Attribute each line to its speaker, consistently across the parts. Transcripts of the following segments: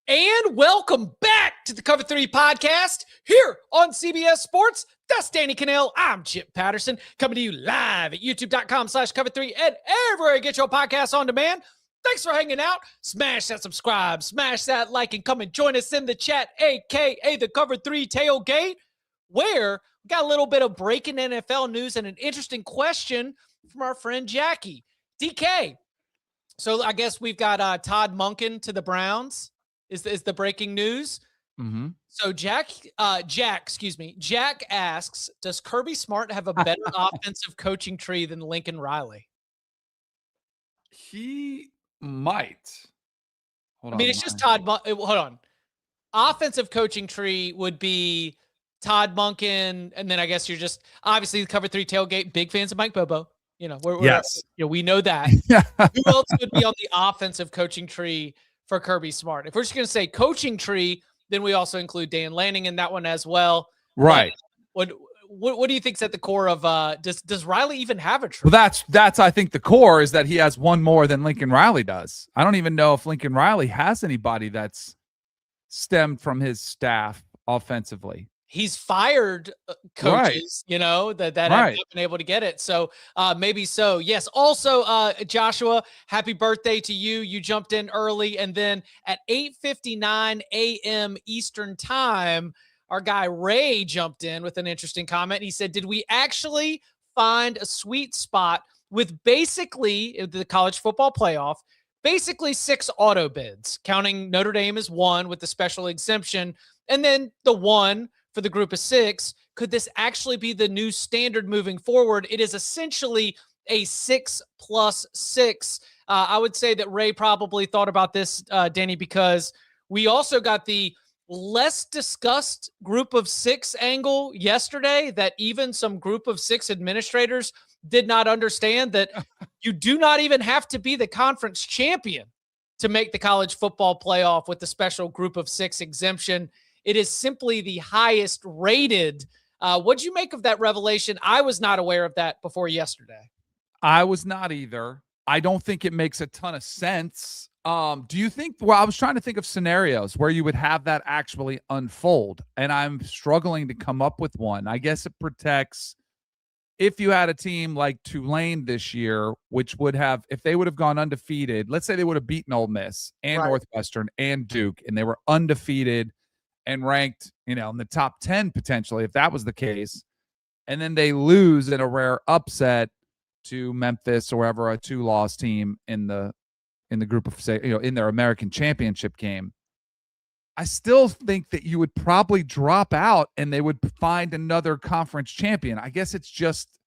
Speaker 1: And welcome back to the Cover 3 podcast here on CBS Sports. That's Danny Kanell. I'm Chip Patterson, coming to you live at youtube.com/cover3 and everywhere you get your podcasts on demand. Thanks for hanging out. Smash that subscribe, smash that like, and come and join us in the chat, a.k.a. the Cover 3 Tailgate, where we got a little bit of breaking NFL news and an interesting question from our friend Jackie. DK, so I guess we've got Todd Monken to the Browns. Is the breaking news.
Speaker 2: Mm-hmm.
Speaker 1: So Jack asks, does Kirby Smart have a better offensive coaching tree than Lincoln Riley?
Speaker 2: He might.
Speaker 1: It's just Todd. Hold on. Offensive coaching tree would be Todd Monken, and then I guess you're just obviously the Cover 3 Tailgate. Big fans of Mike Bobo.
Speaker 2: Yes.
Speaker 1: We know that. Who else would be on the offensive coaching tree for Kirby Smart? If we're just going to say coaching tree, then we also include Dan Lanning in that one as well.
Speaker 2: Right.
Speaker 1: What do you think's at the core of does Riley even have a tree?
Speaker 2: Well, that's I think the core is that he has one more than Lincoln Riley does. I don't even know if Lincoln Riley has anybody that's stemmed from his staff offensively.
Speaker 1: He's fired coaches, right, that right, haven't been able to get it. So maybe so. Yes. Also, Joshua, happy birthday to you. You jumped in early. And then at 8:59 a.m. Eastern time, our guy Ray jumped in with an interesting comment. He said, did we actually find a sweet spot with basically the college football playoff, basically 6 auto bids, counting Notre Dame as 1 with the special exemption, and then the 1 for the group of 6? Could this actually be the new standard moving forward? It is essentially a 6+6. I would say that Ray probably thought about this, Danny, because we also got the less discussed group of 6 angle yesterday that even some group of 6 administrators did not understand, that you do not even have to be the conference champion to make the college football playoff with the special group of 6 exemption. It is simply the highest rated. What'd you make of that revelation? I was not aware of that before yesterday.
Speaker 2: I was not either. I don't think it makes a ton of sense. Do you think, I was trying to think of scenarios where you would have that actually unfold, and I'm struggling to come up with one. I guess it protects if you had a team like Tulane this year, which would have, if they would have gone undefeated, let's say they would have beaten Ole Miss and right, Northwestern and Duke, and they were undefeated and ranked, in the top 10 potentially, if that was the case, and then they lose in a rare upset to Memphis or wherever, a 2-loss team in the group of, say, in their American championship game, I still think that you would probably drop out and they would find another conference champion. I guess it's just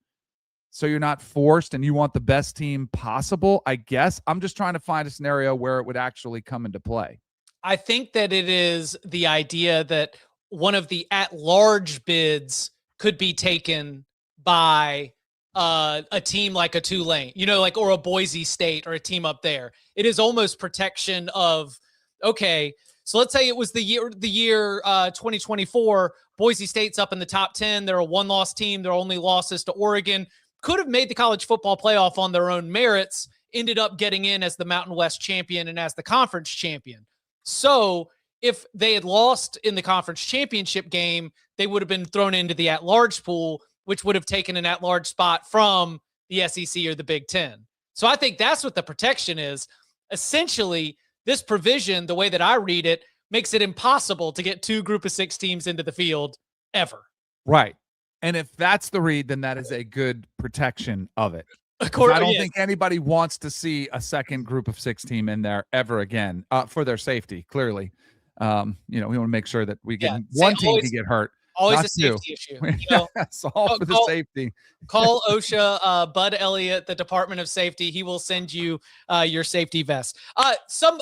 Speaker 2: so you're not forced and you want the best team possible, I guess. I'm just trying to find a scenario where it would actually come into play.
Speaker 1: I think that it is the idea that one of the at-large bids could be taken by a team like a Tulane, or a Boise State or a team up there. It is almost protection of, okay, so let's say it was the year 2024, Boise State's up in the top 10. They're a 1-loss team. Their only losses to Oregon. Could have made the college football playoff on their own merits, ended up getting in as the Mountain West champion and as the conference champion. So if they had lost in the conference championship game, they would have been thrown into the at-large pool, which would have taken an at-large spot from the SEC or the Big Ten. So I think that's what the protection is. Essentially, this provision, the way that I read it, makes it impossible to get 2 group of 6 teams into the field ever.
Speaker 2: Right. And if that's the read, then that is a good protection of it. I don't think anybody wants to see a second group of 6 team in there ever again, for their safety. Clearly, we want to make sure that we get one team can get hurt.
Speaker 1: Always a safety issue.
Speaker 2: It's all for the safety.
Speaker 1: Call OSHA, Bud Elliott, the Department of Safety. He will send you your safety vest. A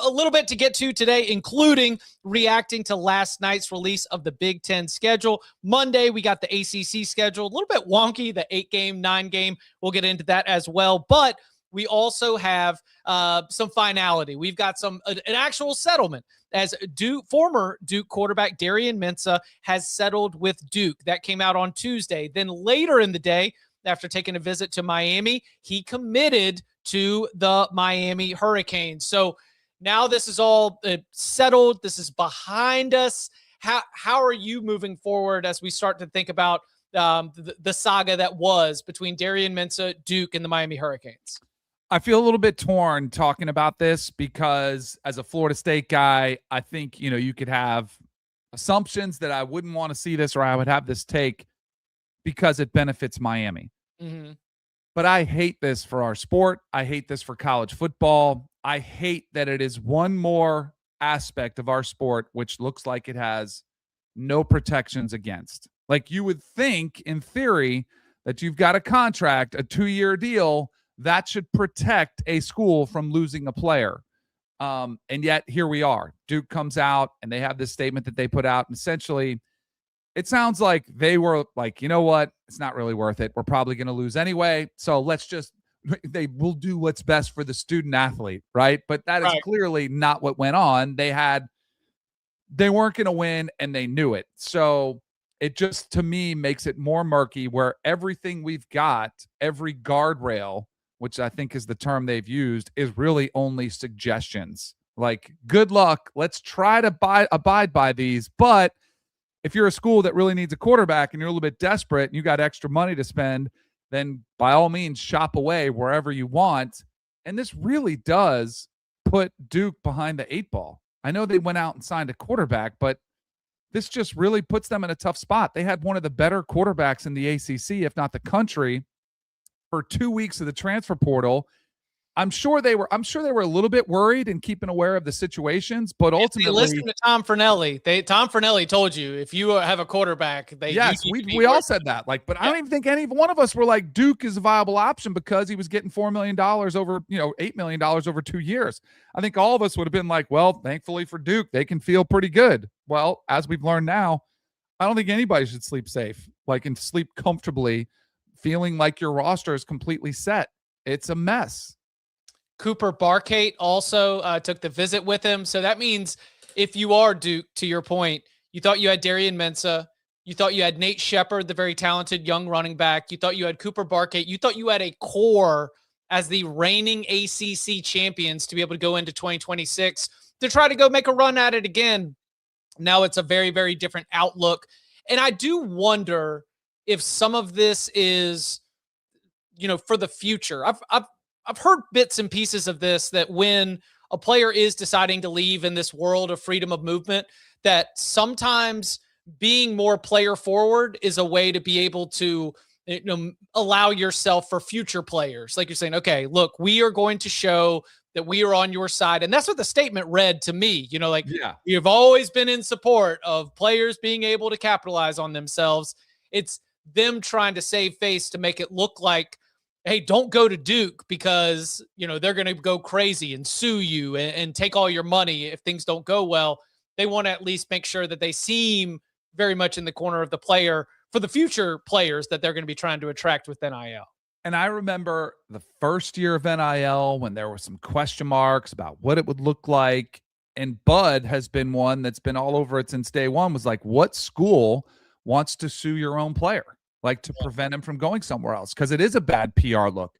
Speaker 1: little bit to get to today, including reacting to last night's release of the Big Ten schedule. Monday, we got the ACC schedule. A little bit wonky, the 8-game, 9-game. We'll get into that as well. But we also have some finality. We've got an actual settlement, as former Duke quarterback Darian Mensah has settled with Duke. That came out on Tuesday. Then later in the day, after taking a visit to Miami, he committed to the Miami Hurricanes. So now this is all settled. This is behind us. How are you moving forward as we start to think about the saga that was between Darian Mensah, Duke, and the Miami Hurricanes?
Speaker 2: I feel a little bit torn talking about this because as a Florida State guy, I think, you could have assumptions that I wouldn't want to see this, or I would have this take because it benefits Miami.
Speaker 1: Mm-hmm.
Speaker 2: But I hate this for our sport. I hate this for college football. I hate that it is one more aspect of our sport which looks like it has no protections against. Like, you would think in theory that you've got a contract, a 2-year deal, that should protect a school from losing a player. And yet here we are. Duke comes out and they have this statement that they put out. And essentially, it sounds like they were like, you know what? It's not really worth it. We're probably going to lose anyway. So they will do what's best for the student athlete, right? But that is clearly not what went on. They weren't going to win and they knew it. So it just, to me, makes it more murky, where everything we've got, every guardrail, which I think is the term they've used, is really only suggestions. Like, good luck. Let's try to abide by these. But if you're a school that really needs a quarterback and you're a little bit desperate and you got extra money to spend, then by all means shop away wherever you want. And this really does put Duke behind the 8 ball. I know they went out and signed a quarterback, but this just really puts them in a tough spot. They had one of the better quarterbacks in the ACC, if not the country, for 2 weeks of the transfer portal. I'm sure they were a little bit worried and keeping aware of the situations, but ultimately,
Speaker 1: listen to Tom Fornelli. Tom Fornelli told you if you have a quarterback,
Speaker 2: we all said that. Like, but I don't even think any one of us were like, Duke is a viable option because he was getting $4 million over, $8 million over 2 years. I think all of us would have been like, well, thankfully for Duke, they can feel pretty good. Well, as we've learned now, I don't think anybody should sleep safe, and sleep comfortably, feeling like your roster is completely set. It's a mess.
Speaker 1: Cooper Barkate also took the visit with him. So that means if you are Duke, to your point, you thought you had Darian Mensah, you thought you had Nate Shepard, the very talented young running back, you thought you had Cooper Barkate, you thought you had a core as the reigning ACC champions to be able to go into 2026 to try to go make a run at it again. Now it's a very, very different outlook. And I do wonder if some of this is, for the future. I've heard bits and pieces of this, that when a player is deciding to leave in this world of freedom of movement, that sometimes being more player forward is a way to be able to allow yourself for future players. Like you're saying, okay, look, we are going to show that we are on your side. And that's what the statement read to me. You've always been in support of players being able to capitalize on themselves. It's them trying to save face to make it look like, hey, don't go to Duke because, they're going to go crazy and sue you and take all your money if things don't go well. They want to at least make sure that they seem very much in the corner of the player for the future players that they're going to be trying to attract with NIL.
Speaker 2: And I remember the first year of NIL when there were some question marks about what it would look like. And Bud has been one that's been all over it since day one, was like, what school wants to sue your own player? To prevent him from going somewhere else, because it is a bad PR look.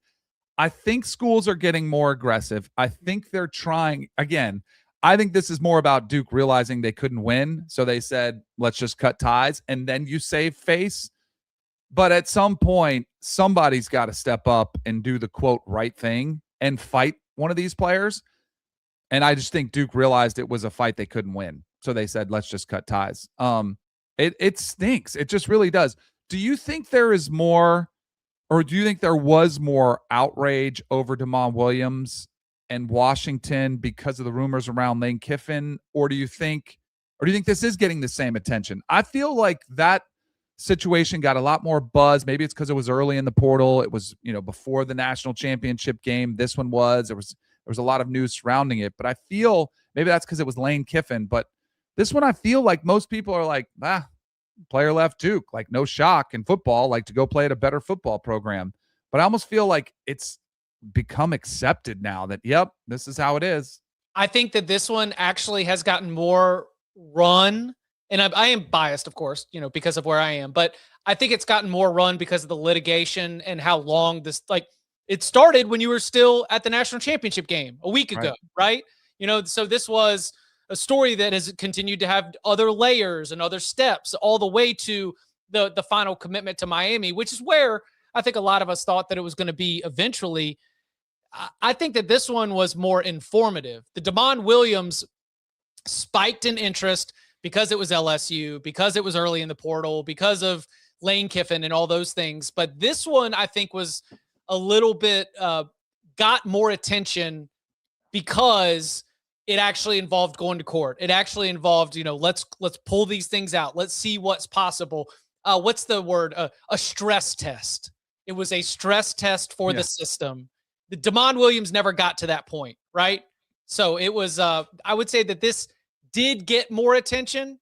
Speaker 2: I think schools are getting more aggressive. I think they're trying. Again, I think this is more about Duke realizing they couldn't win, so they said, let's just cut ties, and then you save face. But at some point, somebody's got to step up and do the, quote, right thing and fight one of these players. And I just think Duke realized it was a fight they couldn't win, so they said, let's just cut ties. It stinks. It just really does. Do you think there is more, or do you think there was more outrage over Damon Williams and Washington because of the rumors around Lane Kiffin? Or do you think this is getting the same attention? I feel like that situation got a lot more buzz. Maybe it's because it was early in the portal. It was, before the national championship game. This one was. There was a lot of news surrounding it. But I feel maybe that's because it was Lane Kiffin. But this one, I feel like most people are like, player left Duke, no shock in football, to go play at a better football program. But I almost feel like it's become accepted now that, yep, this is how it is.
Speaker 1: I think that this one actually has gotten more run, and I am biased, of course, because of where I am, but I think it's gotten more run because of the litigation and how long this, it started when you were still at the national championship game a week ago, right? So this was a story that has continued to have other layers and other steps all the way to the final commitment to Miami, which is where I think a lot of us thought that it was going to be eventually. I think that this one was more informative. The Damon Williams spiked in interest because it was LSU, because it was early in the portal, because of Lane Kiffin and all those things. But this one, I think, was a little bit got more attention because it actually involved going to court. It actually involved, let's pull these things out. Let's see what's possible. What's the word? A stress test. It was a stress test for the system. The Damon Williams never got to that point, right? So it was, I would say that this did get more attention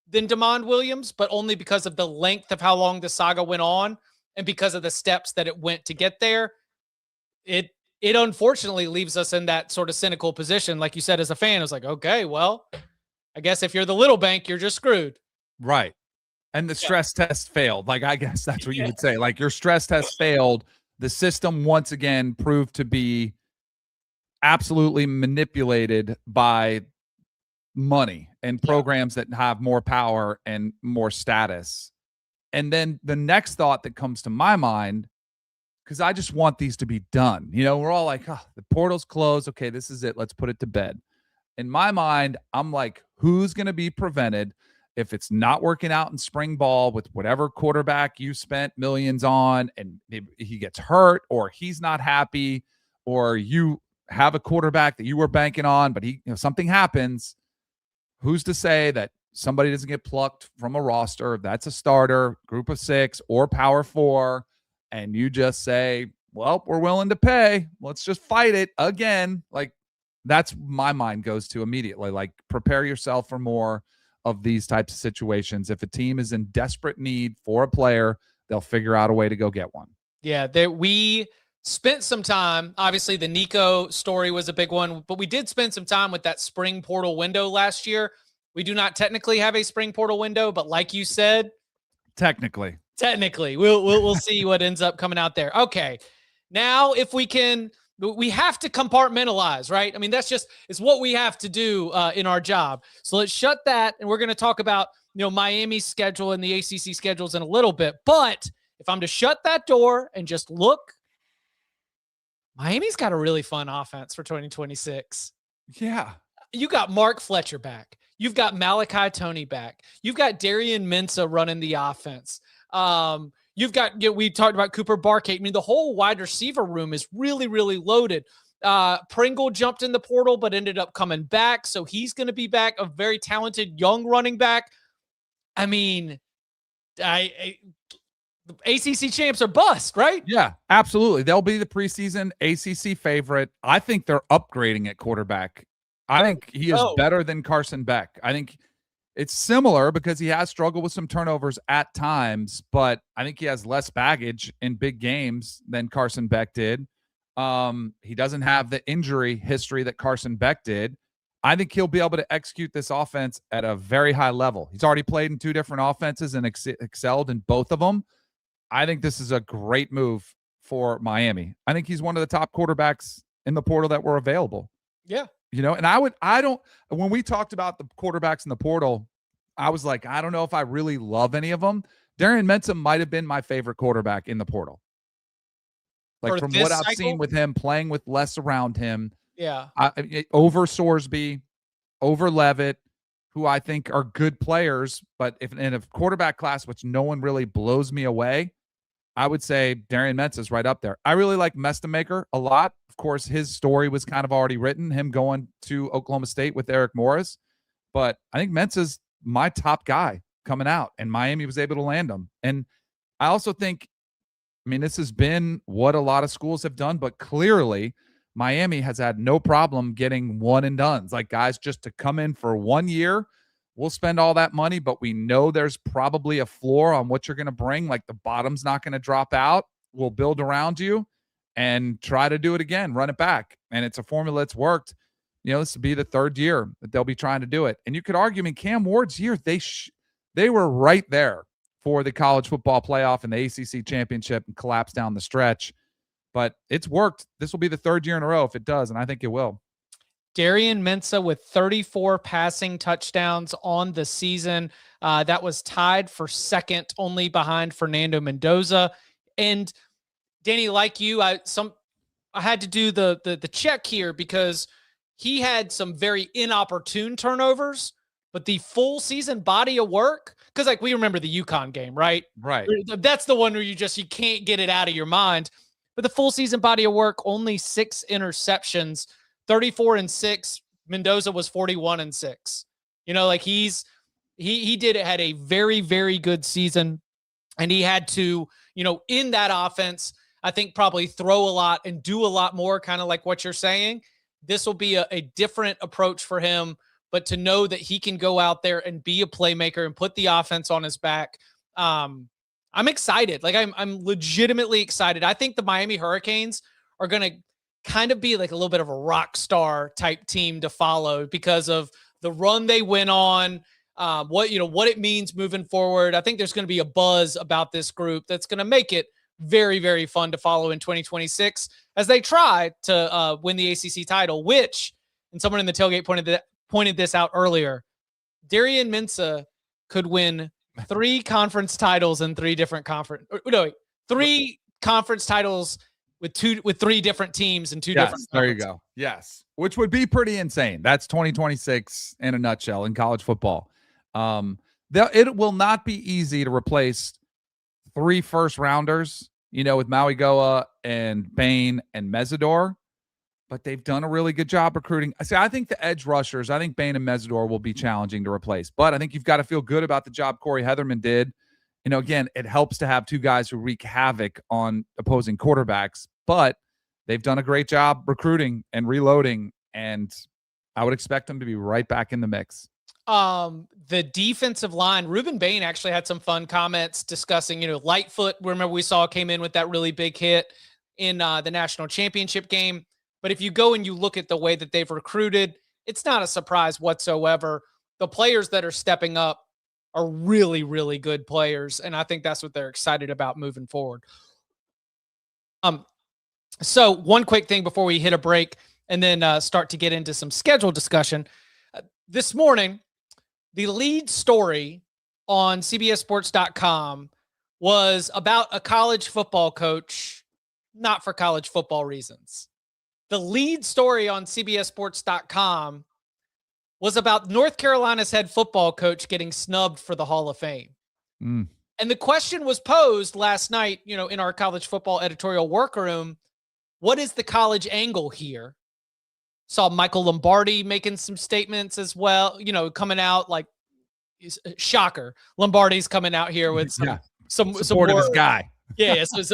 Speaker 1: than Damon Williams, but only because of the length of how long the saga went on and because of the steps that it went to get there. It unfortunately leaves us in that sort of cynical position. Like you said, as a fan, it's like, okay, well, I guess if you're the little bank, you're just screwed.
Speaker 2: Right. And the stress test failed. Like, I guess that's what you would say. Like, your stress test failed. The system once again proved to be absolutely manipulated by money and programs that have more power and more status. And then the next thought that comes to my mind, because I just want these to be done. We're all like, oh, the portal's closed. Okay, this is it. Let's put it to bed. In my mind, I'm like, who's going to be prevented if it's not working out in spring ball with whatever quarterback you spent millions on and he gets hurt or he's not happy or you have a quarterback that you were banking on, but something happens. Who's to say that somebody doesn't get plucked from a roster? That's a starter, group of 6 or power 4. And you just say, well, we're willing to pay. Let's just fight it again. Like, that's my mind goes to immediately. Like, prepare yourself for more of these types of situations. If a team is in desperate need for a player, they'll figure out a way to go get one.
Speaker 1: Yeah, we spent some time. Obviously, the Nico story was a big one, but we did spend some time with that spring portal window last year. We do not technically have a spring portal window, but like you said,
Speaker 2: technically,
Speaker 1: we'll see what ends up coming out there. Okay, now if we have to compartmentalize, right? I mean, it's what we have to do in our job. So let's shut that, and we're going to talk about Miami's schedule and the ACC schedules in a little bit. But if I'm to shut that door and just look, Miami's got a really fun offense for 2026.
Speaker 2: Yeah.
Speaker 1: You got Mark Fletcher back. You've got Malachi Toney back. You've got Darian Mensah running the offense. You've got, we talked about Cooper Barkate. I mean, the whole wide receiver room is really, really loaded. Pringle jumped in the portal, but ended up coming back. So he's going to be back, a very talented young running back. I mean, the ACC champs are bust, right?
Speaker 2: Yeah, absolutely. They'll be the preseason ACC favorite. I think they're upgrading at quarterback. I think he is better than Carson Beck. I think it's similar because he has struggled with some turnovers at times, but I think he has less baggage in big games than Carson Beck did. He doesn't have the injury history that Carson Beck did. I think he'll be able to execute this offense at a very high level. He's already played in 2 different offenses and excelled in both of them. I think this is a great move for Miami. I think he's one of the top quarterbacks in the portal that were available.
Speaker 1: Yeah.
Speaker 2: And when we talked about the quarterbacks in the portal, I was like, I don't know if I really love any of them. Darian Mensah might have been my favorite quarterback in the portal. Like, from what I've seen with him, playing with less around him.
Speaker 1: Yeah.
Speaker 2: Over Sorsby, over Levitt, who I think are good players, but if in a quarterback class, which no one really blows me away, I would say Darian Mensah is right up there. I really like Mestamaker a lot. Of course, his story was kind of already written, him going to Oklahoma State with Eric Morris. But I think Mensah's my top guy coming out, and Miami was able to land him. And I also think, this has been what a lot of schools have done, but clearly Miami has had no problem getting one and dones. Like, guys just to come in for 1 year. We'll spend all that money, but we know there's probably a floor on what you're going to bring. Like, the bottom's not going to drop out. We'll build around you and try to do it again, run it back. And it's a formula that's worked. This will be the 3rd year that they'll be trying to do it. And you could argue, Cam Ward's year, they were right there for the college football playoff and the ACC championship and collapsed down the stretch. But it's worked. This will be the 3rd year in a row if it does, and I think it will.
Speaker 1: Darian Mensah with 34 passing touchdowns on the season. That was tied for second, only behind Fernando Mendoza. And Danny, like you, I had to do the check here because he had some very inopportune turnovers, but the full season body of work, because like we remember the UConn game, right?
Speaker 2: Right.
Speaker 1: That's the one where you can't get it out of your mind. But the full season body of work, only 6 interceptions, 34-6. Mendoza was 41-6. Like he had a very, very good season, and he had to, in that offense, I think probably throw a lot and do a lot more, kind of like what you're saying. This will be a different approach for him, but to know that he can go out there and be a playmaker and put the offense on his back, I'm excited. Like I'm legitimately excited. I think the Miami Hurricanes are going to kind of be like a little bit of a rock star type team to follow because of the run they went on, what it means moving forward. I think there's going to be a buzz about this group that's going to make it very, very fun to follow in 2026 as they try to win the ACC title, which, and someone in the tailgate pointed this out earlier, Darian Mensah could win 3 conference titles in 3 different three conference titles with 3 different teams and 2 different.
Speaker 2: There you go. Yes. Which would be pretty insane. That's 2026 in a nutshell in college football. It will not be easy to replace 3 first-rounders, with Maui Goa and Bain and Mesidor, but they've done a really good job recruiting. I think the edge rushers, I think Bain and Mesidor will be challenging to replace, but I think you've got to feel good about the job Corey Heatherman did. Again, it helps to have 2 guys who wreak havoc on opposing quarterbacks, but they've done a great job recruiting and reloading, and I would expect them to be right back in the mix.
Speaker 1: The defensive line, Ruben Bain actually had some fun comments discussing, Lightfoot. Remember we saw came in with that really big hit in the national championship game. But if you go and you look at the way that they've recruited, it's not a surprise whatsoever. The players that are stepping up are really, really good players. And I think that's what they're excited about moving forward. So one quick thing before we hit a break and then start to get into some schedule discussion. This morning, the lead story on CBSSports.com was about a college football coach, not for college football reasons. The lead story on CBSSports.com was about North Carolina's head football coach getting snubbed for the Hall of Fame. And the question was posed last night, in our college football editorial workroom, what is the college angle here? Saw Michael Lombardi making some statements as well, coming out like shocker. Lombardi's coming out here with some
Speaker 2: supporting his guy.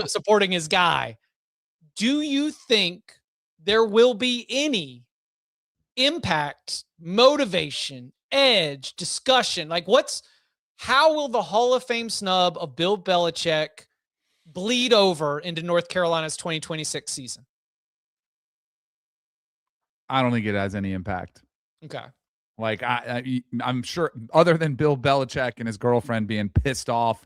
Speaker 1: Supporting his guy. Do you think there will be any impact, motivation, edge, discussion? Like how will the Hall of Fame snub of Bill Belichick bleed over into North Carolina's 2026 season?
Speaker 2: I don't think it has any impact.
Speaker 1: Okay.
Speaker 2: Like I'm sure other than Bill Belichick and his girlfriend being pissed off,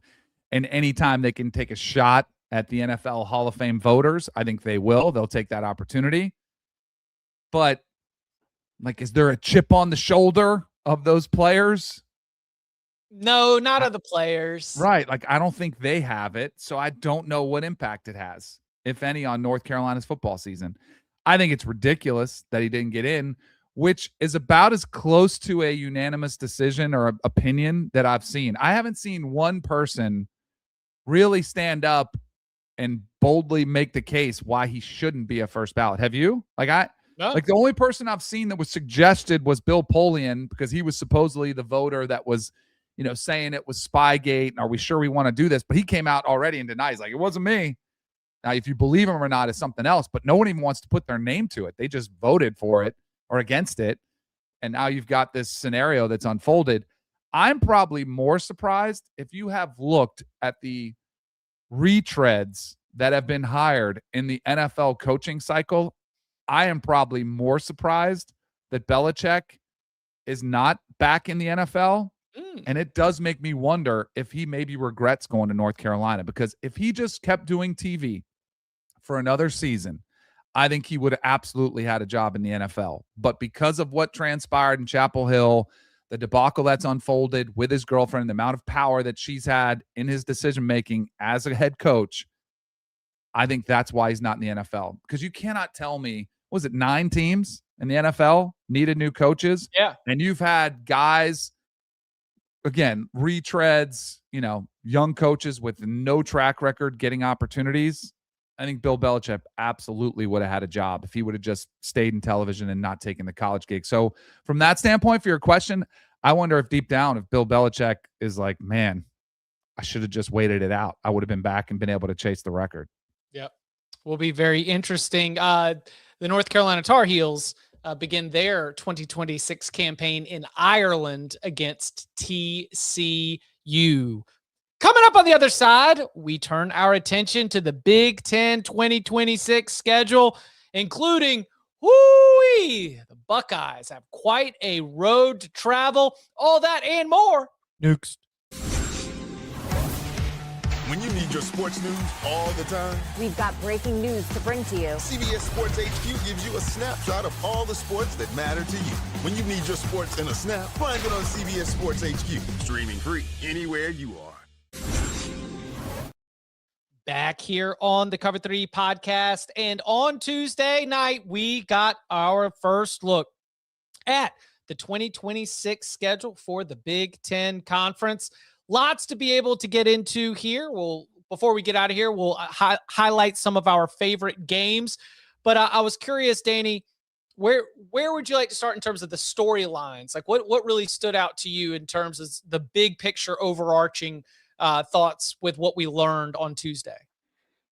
Speaker 2: and anytime they can take a shot at the NFL Hall of Fame voters, I think they will. They'll take that opportunity. But like, is there a chip on the shoulder of those players?
Speaker 1: No, not of the players.
Speaker 2: Right. Like, I don't think they have it. So I don't know what impact it has, if any, on North Carolina's football season. I think it's ridiculous that he didn't get in, which is about as close to a unanimous decision or opinion that I've seen. I haven't seen one person really stand up and boldly make the case why he shouldn't be a first ballot. Have you?
Speaker 1: No.
Speaker 2: Like the only person I've seen that was suggested was Bill Polian, because he was supposedly the voter that was, saying it was Spygate. And are we sure we want to do this? But he came out already and denies, like, it wasn't me. Now, if you believe him or not is something else, but no one even wants to put their name to it. They just voted for it or against it. And now you've got this scenario that's unfolded. I'm probably more surprised if you have looked at the retreads that have been hired in the NFL coaching cycle. I am probably more surprised that Belichick is not back in the NFL. And it does make me wonder if he maybe regrets going to North Carolina, because if he just kept doing TV for another season, I think he would have absolutely had a job in the NFL. But because of what transpired in Chapel Hill, the debacle that's unfolded with his girlfriend, the amount of power that she's had in his decision-making as a head coach, I think that's why he's not in the NFL. Because you cannot tell me, was it 9 teams in the NFL needed new coaches?
Speaker 1: Yeah.
Speaker 2: And you've had guys, again, retreads, young coaches with no track record getting opportunities. I think Bill Belichick absolutely would have had a job if he would have just stayed in television and not taken the college gig. So from that standpoint, for your question, I wonder if deep down, if Bill Belichick is like, man, I should have just waited it out. I would have been back and been able to chase the record.
Speaker 1: Yep. Will be very interesting. The North Carolina Tar Heels begin their 2026 campaign in Ireland against TCU. Coming up on the other side, we turn our attention to the Big Ten 2026 schedule, including the Buckeyes have quite a road to travel. All that and more. Next.
Speaker 3: When you need your sports news all the time,
Speaker 4: we've got breaking news to bring to you.
Speaker 3: CBS Sports HQ gives you a snapshot of all the sports that matter to you. When you need your sports in a snap, find it on CBS Sports HQ, streaming free anywhere you are.
Speaker 1: Back here on the Cover 3 podcast, and on Tuesday night, we got our first look at the 2026 schedule for the Big Ten Conference. Lots to be able to get into here. Before we get out of here, we'll highlight some of our favorite games. But I was curious, Danny, where would you like to start in terms of the storylines? Like what really stood out to you in terms of the big picture overarching thoughts with what we learned on Tuesday?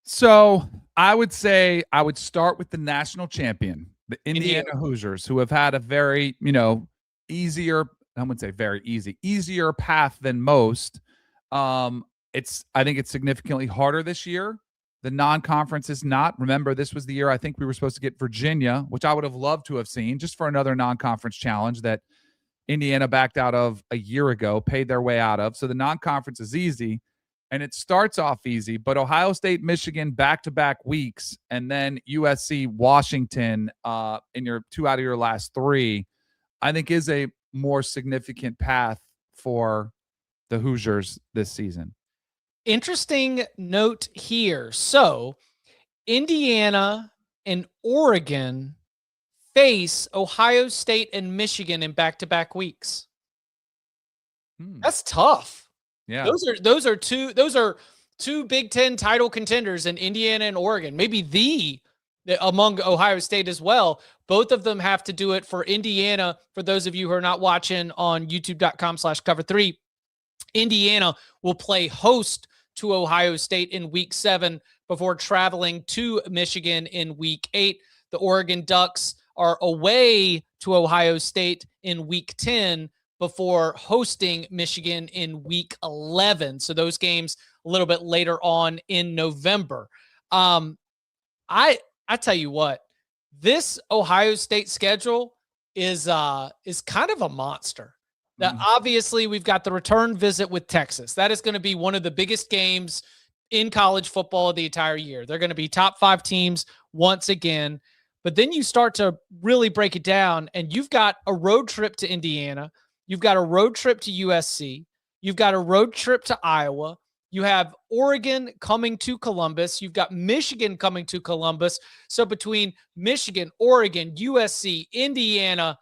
Speaker 2: So I would say I would start with the national champion, the Indiana Hoosiers, who have had a very, easier, I wouldn't say very easier path than most. I think it's significantly harder this year. The non-conference is not. Remember, this was the year I think we were supposed to get Virginia, which I would have loved to have seen just for another non-conference challenge that Indiana backed out of a year ago, paid their way out of. So the non-conference is easy, and it starts off easy. But Ohio State, Michigan, back-to-back weeks, and then USC, Washington in your 2 out of your last 3, I think is a more significant path for the Hoosiers this season.
Speaker 1: Interesting note here. So Indiana and Oregon face Ohio State and Michigan in back-to-back weeks. That's tough.
Speaker 2: Yeah.
Speaker 1: Those are two Big Ten title contenders in Indiana and Oregon. Maybe among Ohio State as well. Both of them have to do it. For Indiana, for those of you who are not watching on youtube.com/cover3, Indiana will play host to Ohio State in week 7 before traveling to Michigan in week 8. The Oregon Ducks are away to Ohio State in week 10 before hosting Michigan in week 11. So those games a little bit later on in November. I tell you what, this Ohio State schedule is kind of a monster. Now, obviously, we've got the return visit with Texas. That is going to be one of the biggest games in college football of the entire year. They're going to be top 5 teams once again. But then you start to really break it down, and you've got a road trip to Indiana. You've got a road trip to USC. You've got a road trip to Iowa. You have Oregon coming to Columbus. You've got Michigan coming to Columbus. So between Michigan, Oregon, USC, Indiana,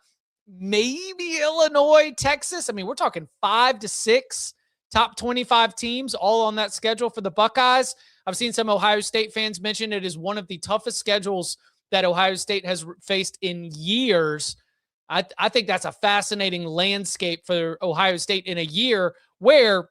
Speaker 1: maybe Illinois, Texas, I mean, we're talking 5 to 6 top 25 teams all on that schedule for the Buckeyes. I've seen some Ohio State fans mention it is one of the toughest schedules that Ohio State has faced in years. I think that's a fascinating landscape for Ohio State in a year where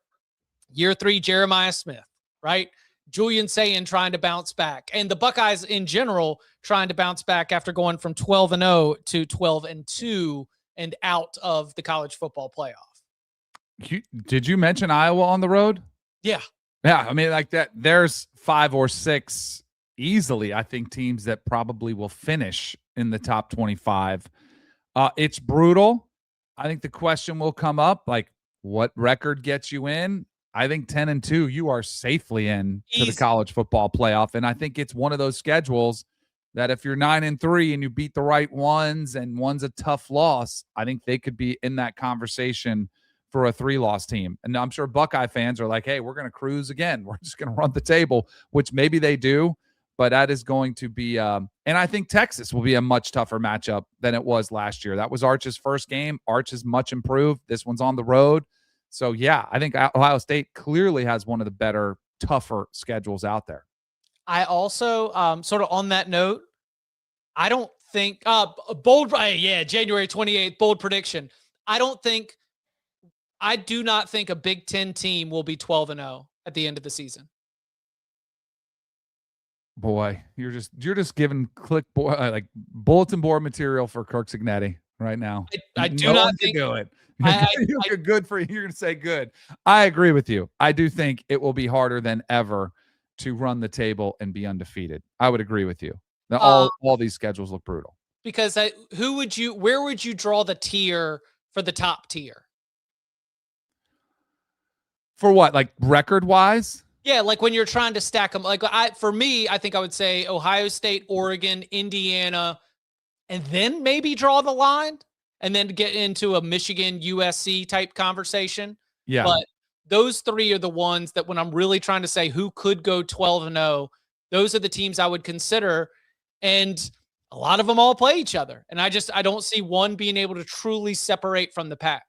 Speaker 1: year 3, Jeremiah Smith, right? Julian Sayin trying to bounce back, and the Buckeyes in general trying to bounce back after going from 12-0 to 12-2 and out of the college football playoff.
Speaker 2: Did you mention Iowa on the road?
Speaker 1: Yeah.
Speaker 2: Yeah. I mean, like that, there's 5 or 6 easily, I think, teams that probably will finish in the top 25. It's brutal. I think the question will come up, like, what record gets you in? I think 10-2, you are safely in to the college football playoff. And I think it's one of those schedules that if you're 9-3 and you beat the right ones and one's a tough loss, I think they could be in that conversation for a 3-loss team. And I'm sure Buckeye fans are like, hey, we're going to cruise again. We're just going to run the table, which maybe they do, but that is going to be and I think Texas will be a much tougher matchup than it was last year. That was Arch's first game. Arch is much improved. This one's on the road. So, yeah, I think Ohio State clearly has one of the better, tougher schedules out there.
Speaker 1: I also, sort of on that note, I don't think January 28th, bold prediction. I do not think a Big Ten team will be 12-0 at the end of the season.
Speaker 2: Boy, you're just giving like bulletin board material for Kirk Cignetti right now.
Speaker 1: I do not think
Speaker 2: do it. You're good for you're going to say good. I agree with you. I do think it will be harder than ever to run the table and be undefeated. I would agree with you. All these schedules look brutal.
Speaker 1: Because where would you draw the tier for the top tier?
Speaker 2: For what? Like record wise?
Speaker 1: Yeah, like when you're trying to stack them. Like for me, I think I would say Ohio State, Oregon, Indiana, and then maybe draw the line and then get into a Michigan, USC type conversation.
Speaker 2: Yeah.
Speaker 1: But those three are the ones that when I'm really trying to say who could go 12-0, those are the teams I would consider. And a lot of them all play each other. And I don't see one being able to truly separate from the pack.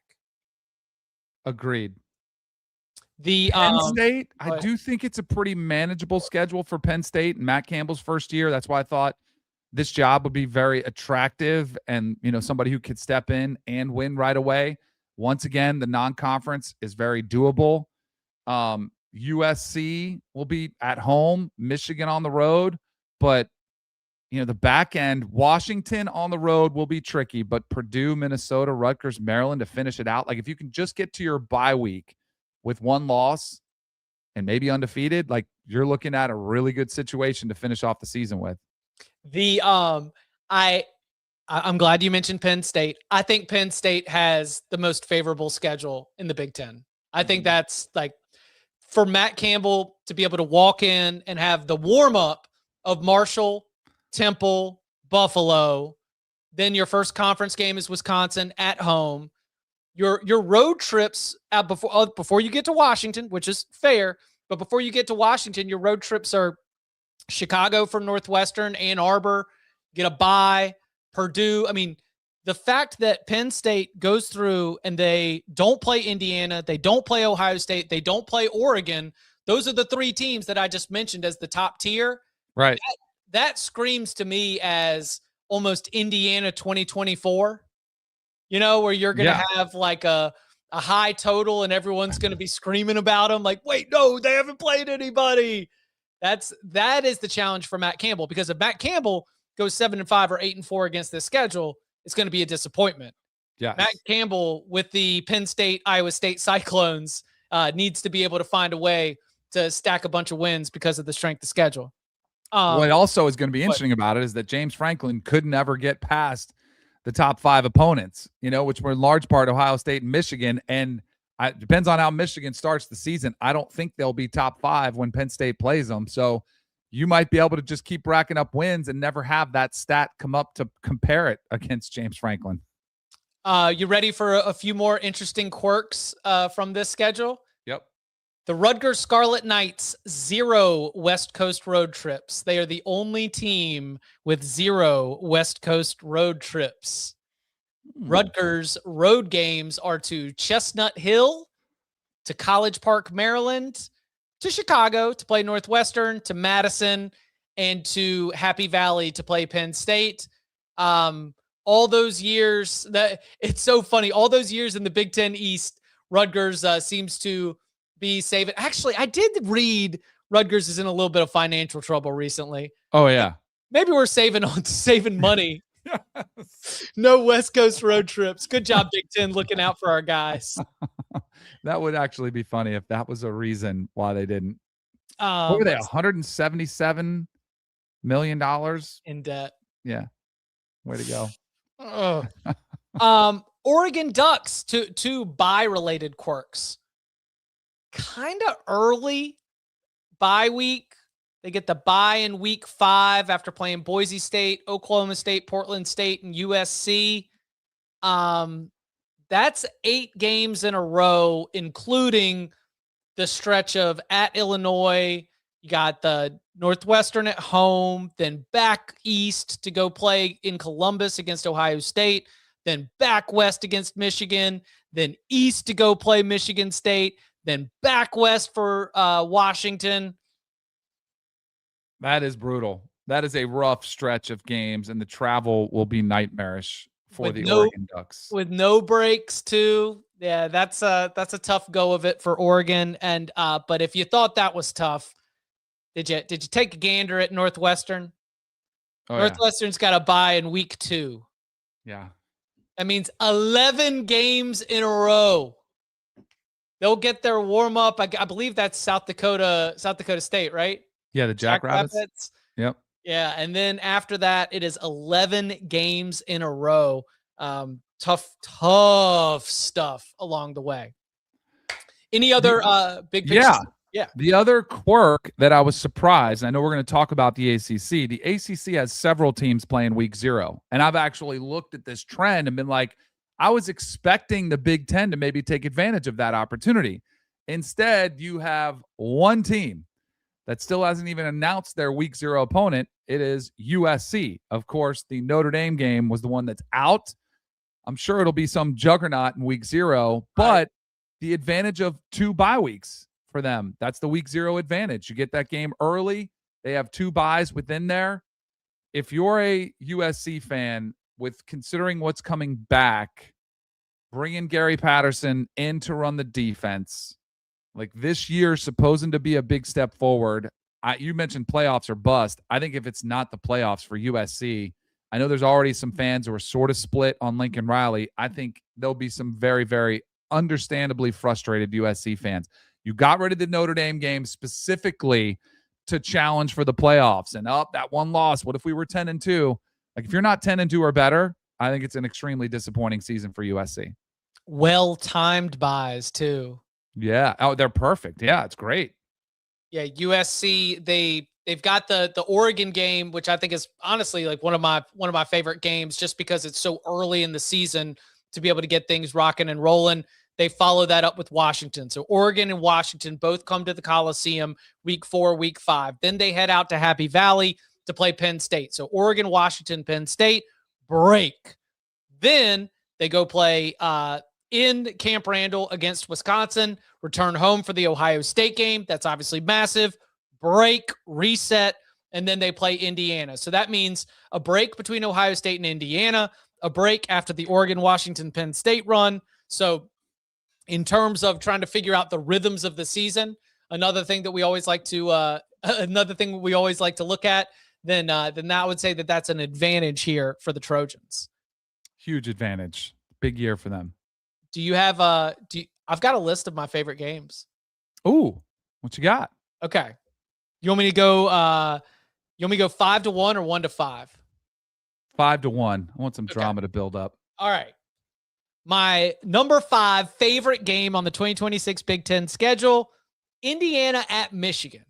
Speaker 2: Agreed.
Speaker 1: The
Speaker 2: Penn State, I do think it's a pretty manageable schedule for Penn State and Matt Campbell's first year. That's why I thought this job would be very attractive and, somebody who could step in and win right away. Once again, the non-conference is very doable. USC will be at home, Michigan on the road, but the back end, Washington on the road will be tricky, but Purdue, Minnesota, Rutgers, Maryland to finish it out. Like if you can just get to your bye week with one loss and maybe undefeated, like you're looking at a really good situation to finish off the season with.
Speaker 1: I'm glad you mentioned Penn State. I think Penn State has the most favorable schedule in the Big Ten. I think that's like for Matt Campbell to be able to walk in and have the warm up of Marshall, Temple, Buffalo. Then your first conference game is Wisconsin at home. Your road trips out before you get to Washington, which is fair, but before you get to Washington, your road trips are Chicago for Northwestern, Ann Arbor, get a bye, Purdue. I mean, the fact that Penn State goes through and they don't play Indiana, they don't play Ohio State, they don't play Oregon. Those are the three teams that I just mentioned as the top tier.
Speaker 2: Right.
Speaker 1: That screams to me as almost Indiana 2024, where you're going to have like a high total and everyone's going to be screaming about them. Like, wait, no, they haven't played anybody. That is the challenge for Matt Campbell, because if Matt Campbell goes 7-5 or 8-4 against this schedule, it's going to be a disappointment.
Speaker 2: Yeah.
Speaker 1: Matt Campbell with the Penn State, Iowa State Cyclones needs to be able to find a way to stack a bunch of wins because of the strength of schedule.
Speaker 2: What also is going to be interesting about it is that James Franklin could never get past the top 5 opponents, which were in large part Ohio State and Michigan. And it depends on how Michigan starts the season. I don't think they'll be top 5 when Penn State plays them. So you might be able to just keep racking up wins and never have that stat come up to compare it against James Franklin.
Speaker 1: You ready for a few more interesting quirks from this schedule?
Speaker 2: Yep.
Speaker 1: The Rutgers Scarlet Knights, 0 West Coast road trips. They are the only team with 0 West Coast road trips. Rutgers road games are to Chestnut Hill, to College Park, Maryland, to Chicago to play Northwestern, to Madison, and to Happy Valley to play Penn State. All those years, it's so funny. All those years in the Big Ten East, Rutgers seems to be saving. Actually, I did read Rutgers is in a little bit of financial trouble recently.
Speaker 2: Oh yeah.
Speaker 1: Maybe we're saving money. No West Coast road trips. Good job, Big Ten, looking out for our guys.
Speaker 2: That would actually be funny if that was a reason why they didn't. What were they? $177 million
Speaker 1: in debt.
Speaker 2: Yeah. Way to
Speaker 1: go. Oregon Ducks, two bye-related quirks. Kind of early bye week. They get the bye in week 5 after playing Boise State, Oklahoma State, Portland State, and USC. That's 8 games in a row, including the stretch of at Illinois. You got the Northwestern at home, then back east to go play in Columbus against Ohio State, then back west against Michigan, then east to go play Michigan State, then back west for Washington.
Speaker 2: That is brutal. That is a rough stretch of games, and the travel will be nightmarish for the Oregon Ducks.
Speaker 1: With no breaks, too. Yeah, that's a tough go of it for Oregon. And but if you thought that was tough, did you take a gander at Northwestern?
Speaker 2: Oh,
Speaker 1: Northwestern's got a bye in week 2.
Speaker 2: Yeah.
Speaker 1: That means 11 games in a row. They'll get their warm up. I believe that's South Dakota State, right?
Speaker 2: Yeah, the Jackrabbits. Yep.
Speaker 1: Yeah, and then after that, it is 11 games in a row. Tough stuff along the way. Any other big picture? Yeah.
Speaker 2: The other quirk that I was surprised, I know we're going to talk about the ACC. The ACC has several teams playing week 0. And I've actually looked at this trend and been like, I was expecting the Big Ten to maybe take advantage of that opportunity. Instead, you have one team that still hasn't even announced their week 0 opponent. It is USC. Of course, the Notre Dame game was the one that's out. I'm sure it'll be some juggernaut in week 0, but the advantage of 2 bye weeks for them. That's the week 0 advantage. You get that game early. They have 2 byes within there. If you're a USC fan, with considering what's coming back, bringing Gary Patterson in to run the defense, like this year supposing to be a big step forward. You mentioned playoffs or bust. I think if it's not the playoffs for USC, I know there's already some fans who are sort of split on Lincoln Riley. I think there'll be some very, very understandably frustrated USC fans. You got rid of the Notre Dame game specifically to challenge for the playoffs. And that one loss, what if we were 10-2? Like if you're not 10-2 or better, I think it's an extremely disappointing season for USC.
Speaker 1: Well-timed buys too.
Speaker 2: Yeah. Oh, they're perfect. Yeah, it's great.
Speaker 1: Yeah, USC, they've got the Oregon game, which I think is honestly like one of my favorite games, just because it's so early in the season to be able to get things rocking and rolling. They follow that up with Washington. So Oregon and Washington both come to the Coliseum week 4, week 5. Then they head out to Happy Valley to play Penn State. So Oregon, Washington, Penn State, break. Then they go play in Camp Randall against Wisconsin, return home for the Ohio State game. That's obviously massive. Break, reset, and then they play Indiana. So that means a break between Ohio State and Indiana, a break after the Oregon, Washington, Penn State run. So in terms of trying to figure out the rhythms of the season, another thing that we always like to look at, then I would say that that's an advantage here for the Trojans.
Speaker 2: Huge advantage. Big year for them.
Speaker 1: Do you have I've got a list of my favorite games.
Speaker 2: Ooh, what you got?
Speaker 1: Okay. You want me to go 5-1 or 1-5?
Speaker 2: 5-1. I want some drama to build up.
Speaker 1: All right. My number 5 favorite game on the 2026 Big Ten schedule, Indiana at Michigan.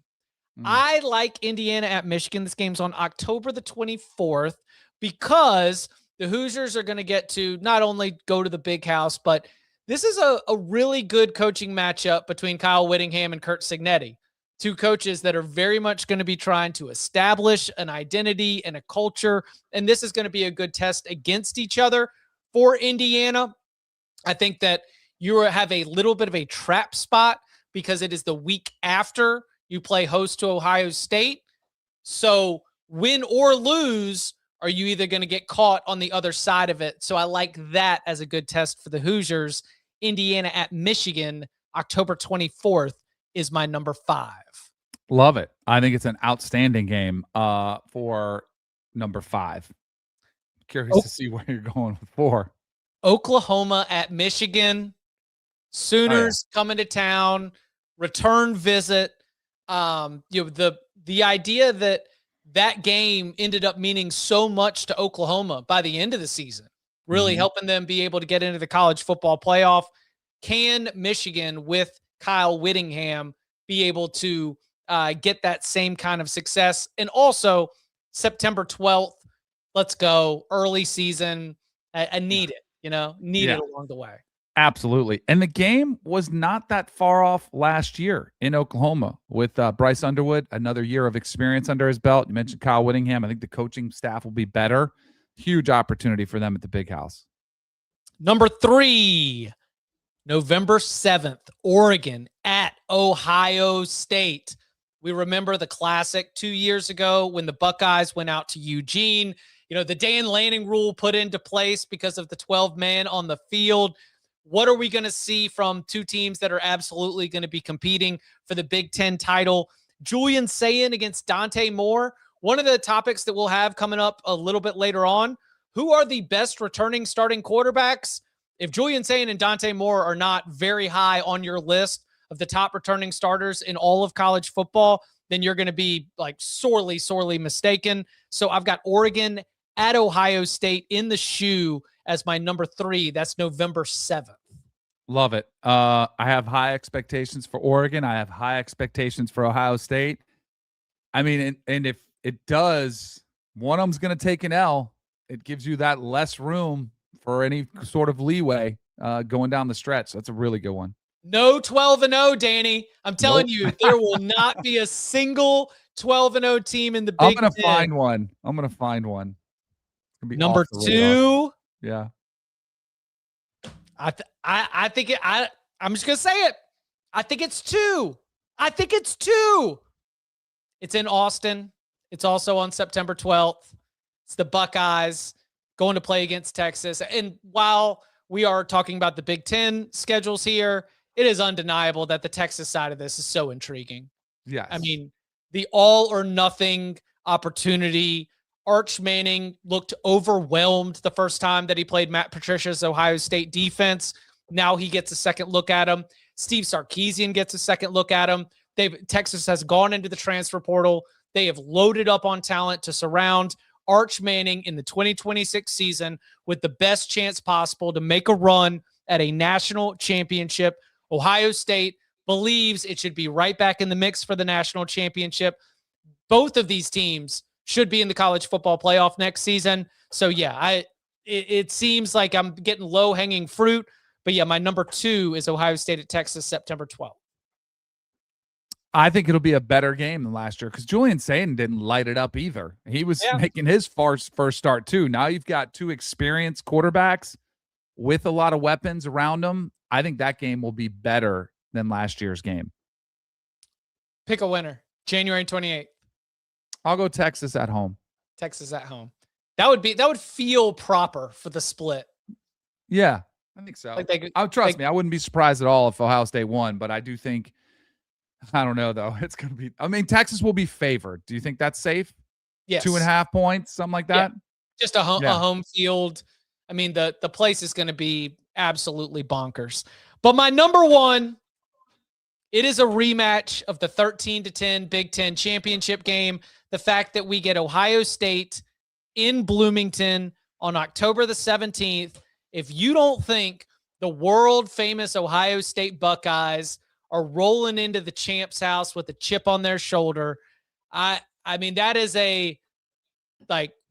Speaker 1: I like Indiana at Michigan. This game's on October the 24th because the Hoosiers are going to get to not only go to the Big House, but this is a really good coaching matchup between Kyle Whittingham and Curt Cignetti, 2 coaches that are very much going to be trying to establish an identity and a culture, and this is going to be a good test against each other for Indiana. I think that you have a little bit of a trap spot because it is the week after you play host to Ohio State. So win or lose, are you either going to get caught on the other side of it? So I like that as a good test for the Hoosiers. Indiana at Michigan, October 24th is my number 5.
Speaker 2: Love it. I think it's an outstanding game for number 5. Curious to see where you're going with 4.
Speaker 1: Oklahoma at Michigan. Sooners coming to town. Return visit. The idea that game ended up meaning so much to Oklahoma by the end of the season, really helping them be able to get into the college football playoff. Can Michigan with Kyle Whittingham be able to get that same kind of success. And also September 12th, let's go early season. I need it, need it along the way.
Speaker 2: Absolutely. And the game was not that far off last year in Oklahoma with Bryce Underwood, another year of experience under his belt. You mentioned Kyle Whittingham. I think the coaching staff will be better. Huge opportunity for them at the Big House.
Speaker 1: Number 3, November 7th, Oregon at Ohio State. We remember the classic 2 years ago when the Buckeyes went out to Eugene. The Dan Lanning rule put into place because of the 12 men on the field. What are we going to see from two teams that are absolutely going to be competing for the Big Ten title? Julian Sayin against Dante Moore. One of the topics that we'll have coming up a little bit later on, who are the best returning starting quarterbacks? If Julian Sayin and Dante Moore are not very high on your list of the top returning starters in all of college football, then you're going to be like sorely, sorely mistaken. So I've got Oregon at Ohio State in the shoe as my number 3. That's November 7th.
Speaker 2: Love it. I have high expectations for Oregon. I have high expectations for Ohio State. I mean, and if it does, one of them's going to take an L. It gives you that less room for any sort of leeway going down the stretch. That's a really good one.
Speaker 1: No 12-0, Danny. I'm telling you, there will not be a single 12-0 team in the Big Ten.
Speaker 2: I'm going to find one. I'm going to find one. It's gonna be
Speaker 1: number 2.
Speaker 2: Yeah.
Speaker 1: I think it, I'm just going to say it. I think it's 2. I think it's 2. It's in Austin. It's also on September 12th. It's the Buckeyes going to play against Texas. And while we are talking about the Big Ten schedules here, it is undeniable that the Texas side of this is so intriguing.
Speaker 2: Yes.
Speaker 1: I mean, the all or nothing opportunity. Arch Manning looked overwhelmed the first time that he played Matt Patricia's Ohio State defense. Now he gets a second look at him. Steve Sarkisian gets a second look at him. Texas has gone into the transfer portal. They have loaded up on talent to surround Arch Manning in the 2026 season with the best chance possible to make a run at a national championship. Ohio State believes it should be right back in the mix for the national championship. Both of these teams should be in the college football playoff next season. So yeah, it seems like I'm getting low-hanging fruit, but yeah, my number 2 is Ohio State at Texas, September 12th.
Speaker 2: I think it'll be a better game than last year because Julian Sayin didn't light it up either. He was making his first start too. Now you've got 2 experienced quarterbacks with a lot of weapons around them. I think that game will be better than last year's game.
Speaker 1: Pick a winner. January 28th.
Speaker 2: I'll go Texas at home.
Speaker 1: Texas at home. That would feel proper for the split.
Speaker 2: Yeah, I think so. Trust me, I wouldn't be surprised at all if Ohio State won, but I do think, I don't know though. It's going to be, Texas will be favored. Do you think that's safe?
Speaker 1: Yes.
Speaker 2: 2.5 points, something like that?
Speaker 1: Yeah. Just a home field. I mean, the place is going to be absolutely bonkers. But my number 1, it is a rematch of the 13-10 Big Ten championship game. The fact that we get Ohio State in Bloomington on October the 17th. If you don't think the world famous Ohio State Buckeyes are rolling into the champ's house with a chip on their shoulder, I mean, that is a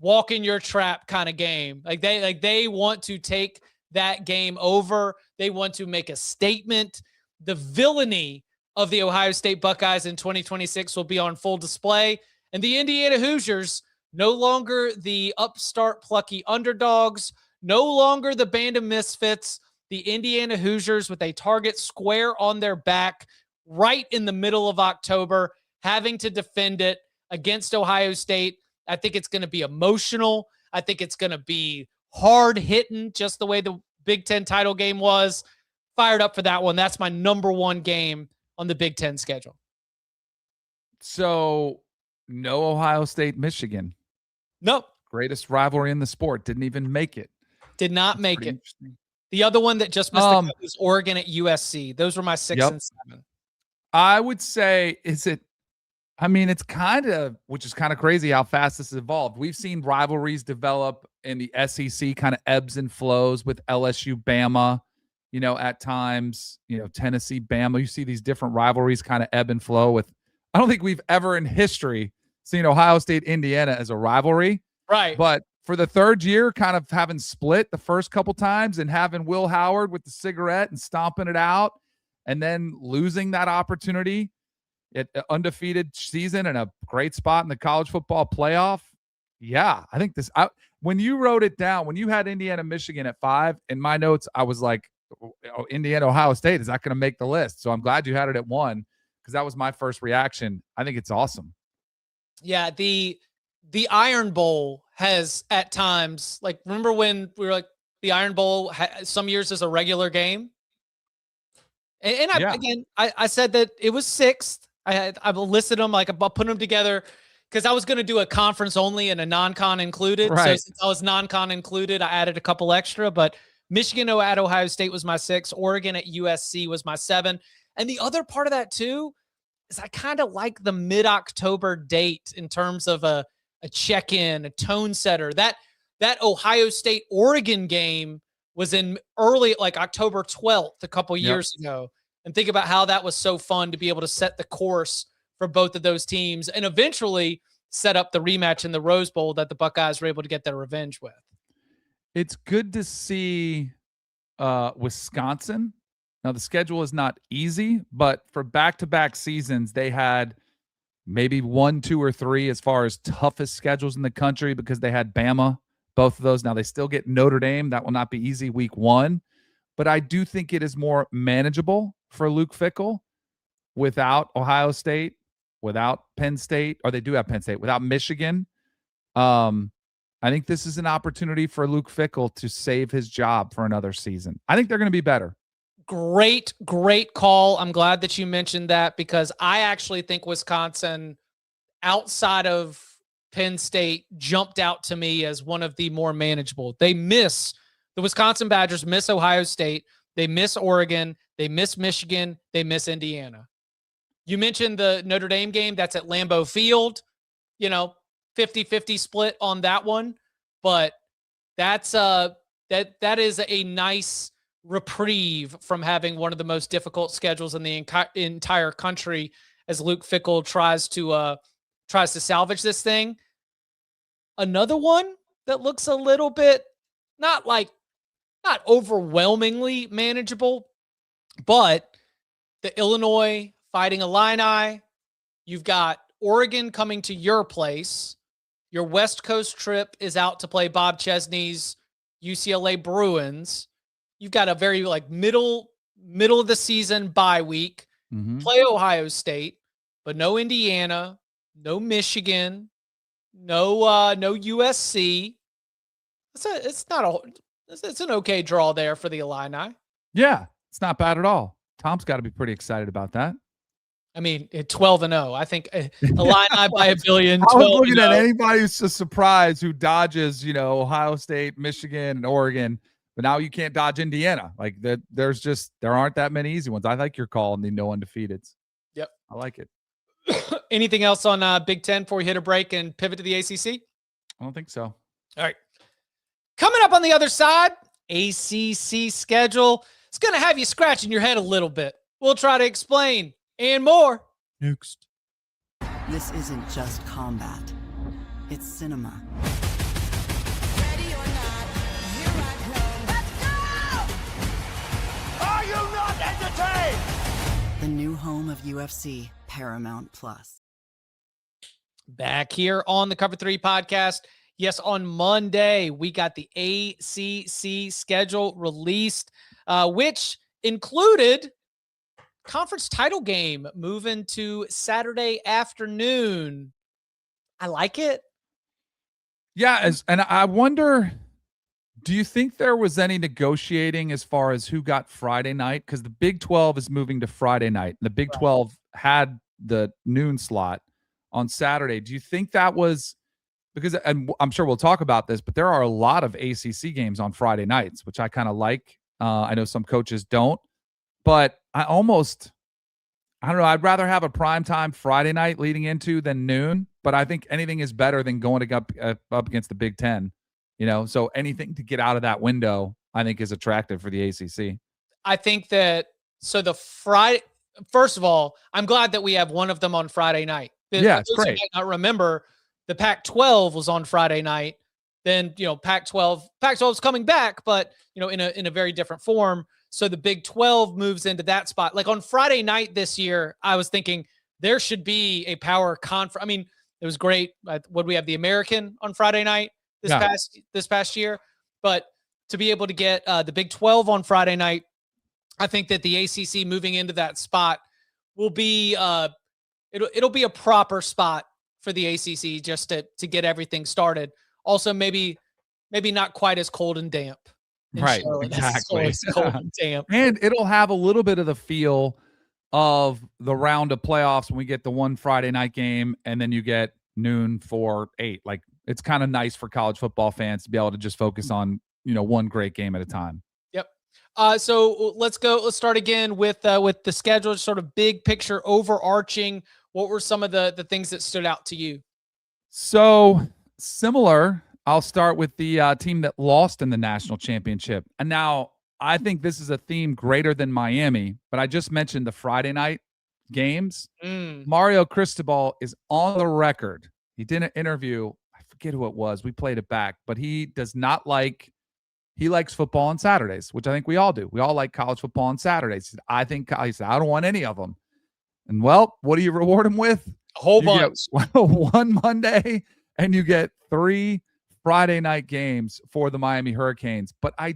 Speaker 1: walk in your trap kind of game. They want to take that game over. They want to make a statement. The villainy of the Ohio State Buckeyes in 2026 will be on full display. And the Indiana Hoosiers, no longer the upstart plucky underdogs, no longer the band of misfits, the Indiana Hoosiers with a target square on their back right in the middle of October, having to defend it against Ohio State. I think it's going to be emotional. I think it's going to be hard hitting, just the way the Big Ten title game was. Fired up for that one. That's my number 1 game on the Big Ten schedule.
Speaker 2: So no Ohio State, Michigan.
Speaker 1: Nope.
Speaker 2: Greatest rivalry in the sport. Didn't even make it.
Speaker 1: Did not make it. The other one that just missed the cut was Oregon at USC. Those were my 6 and 7.
Speaker 2: I would say, it's kind of, which is kind of crazy how fast this has evolved. We've seen rivalries develop in the SEC, kind of ebbs and flows with LSU, Bama, at times, Tennessee, Bama. You see these different rivalries kind of ebb and flow with I don't think we've ever in history seen Ohio State, Indiana as a rivalry.
Speaker 1: Right.
Speaker 2: But for the third year, kind of having split the first couple times and having Will Howard with the cigarette and stomping it out and then losing that opportunity at undefeated season and a great spot in the college football playoff. Yeah, I think when you wrote it down, when you had Indiana, Michigan at 5, in my notes, I was like, oh, Indiana, Ohio State is not going to make the list. So I'm glad you had it at 1 because that was my first reaction. I think it's awesome.
Speaker 1: Yeah, the Iron Bowl has at times, like, remember when we were like, the Iron Bowl some years is a regular game? And I said that it was 6th. I listed them, like, about putting them together because I was going to do a conference only and a non-con included.
Speaker 2: Right.
Speaker 1: So since I was non-con included, I added a couple extra. But Michigan at Ohio State was my 6. Oregon at USC was my 7. And the other part of that, too, is I kind of like the mid-October date in terms of a check-in, a tone setter. That Ohio State-Oregon game was in early, like October 12th, a couple years ago. And think about how that was so fun to be able to set the course for both of those teams and eventually set up the rematch in the Rose Bowl that the Buckeyes were able to get their revenge with.
Speaker 2: It's good to see Wisconsin. Now, the schedule is not easy, but for back-to-back seasons, they had maybe 1, 2, or 3 as far as toughest schedules in the country because they had Bama, both of those. Now, they still get Notre Dame. That will not be easy week 1. But I do think it is more manageable for Luke Fickell without Ohio State, without Penn State, or they do have Penn State, without Michigan. I think this is an opportunity for Luke Fickell to save his job for another season. I think they're going to be better.
Speaker 1: Great call. I'm glad that you mentioned that because I actually think Wisconsin, outside of Penn State, jumped out to me as one of the more manageable. The Wisconsin Badgers miss Ohio State. They miss Oregon. They miss Michigan. They miss Indiana. You mentioned the Notre Dame game. That's at Lambeau Field. 50-50 split on that one. But that is a nice reprieve from having one of the most difficult schedules in the entire country as Luke Fickell tries to salvage this thing. Another one that looks a little bit not overwhelmingly manageable, but the Illinois Fighting Illini. You've got Oregon coming to your place. Your West Coast trip is out to play Bob Chesney's UCLA Bruins. You've got a very middle of the season bye week.
Speaker 2: Mm-hmm.
Speaker 1: Play Ohio State, but no Indiana, no Michigan, no USC. It's an okay draw there for the Illini.
Speaker 2: Yeah, it's not bad at all. Tom's got to be pretty excited about that.
Speaker 1: I mean, 12-0. I think Illini by a billion.
Speaker 2: I was looking at anybody who's just surprised who dodges, Ohio State, Michigan, and Oregon. But now you can't dodge Indiana. Like there aren't that many easy ones. I like your call on the no undefeateds.
Speaker 1: Yep.
Speaker 2: I like it.
Speaker 1: Anything else on Big Ten before we hit a break and pivot to the ACC?
Speaker 2: I don't think so.
Speaker 1: All right. Coming up on the other side, ACC schedule. It's going to have you scratching your head a little bit. We'll try to explain and more next.
Speaker 5: This isn't just combat. It's cinema.
Speaker 6: Are you not entertained?
Speaker 5: The new home of UFC, Paramount Plus.
Speaker 1: Back here on the Cover 3 podcast. Yes, on Monday, we got the ACC schedule released, which included conference title game moving to Saturday afternoon. I like it.
Speaker 2: Yeah, and I wonder, do you think there was any negotiating as far as who got Friday night? Because the Big 12 is moving to Friday night. The Big 12 had the noon slot on Saturday. Do you think that was because, and I'm sure we'll talk about this, but there are a lot of ACC games on Friday nights, which I kind of like. I know some coaches don't, but I don't know. I'd rather have a primetime Friday night leading into than noon, but I think anything is better than going up against the Big Ten, so anything to get out of that window, I think is attractive for the ACC.
Speaker 1: I think that, so the Friday, first of all, I'm glad that we have one of them on Friday night.
Speaker 2: Yeah, it's great.
Speaker 1: You might not remember, the Pac-12 was on Friday night. Then, Pac-12 is coming back, but, in a very different form. So the Big 12 moves into that spot. Like on Friday night this year, I was thinking there should be a power conference. I mean, it was great. Would we have the American on Friday night this past year? But to be able to get the Big 12 on Friday night, I think that the ACC moving into that spot will be it'll be a proper spot for the ACC just to get everything started. Also, maybe not quite as cold and damp.
Speaker 2: Right,
Speaker 1: Charlotte.
Speaker 2: exactly.
Speaker 1: Cold and damp.
Speaker 2: And it'll have a little bit of the feel of the round of playoffs when we get the one Friday night game and then you get noon 4-8. Like, it's kind of nice for college football fans to be able to just focus on, one great game at a time.
Speaker 1: Yep. So let's go. Let's start again with the schedule, sort of big picture, overarching. What were some of the things that stood out to you?
Speaker 2: So similar. I'll start with the team that lost in the national championship. And now I think this is a theme greater than Miami, but I just mentioned the Friday night games. Mario Cristobal is on the record. He did an interview. I forget who it was. We played it back, but he does not like. He likes football on Saturdays, which I think we all do. We all like college football on Saturdays. He said, I don't want any of them. And well, what do you reward him with?
Speaker 1: A whole bunch.
Speaker 2: One Monday, and you get 3 Friday night games for the Miami Hurricanes. But I